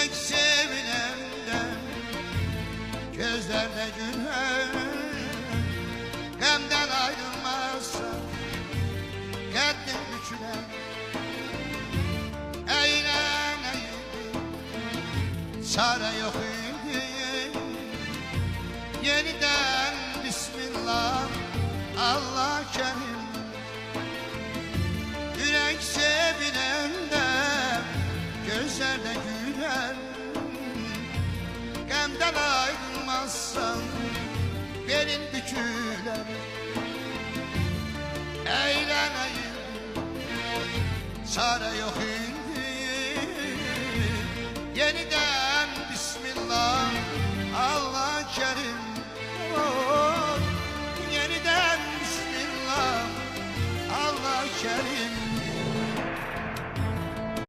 Yürek sevilenden gözlerde güler, gamdan ayrılmazsa kaddim büküler. Eğlen eğildi, çare yok idi. Yeniden Bismillah, Allah kerim. Yürek sevilende gözlerde güler, gamdan ayrılmazsan belin büküler. Eğlen eğil, çare yok.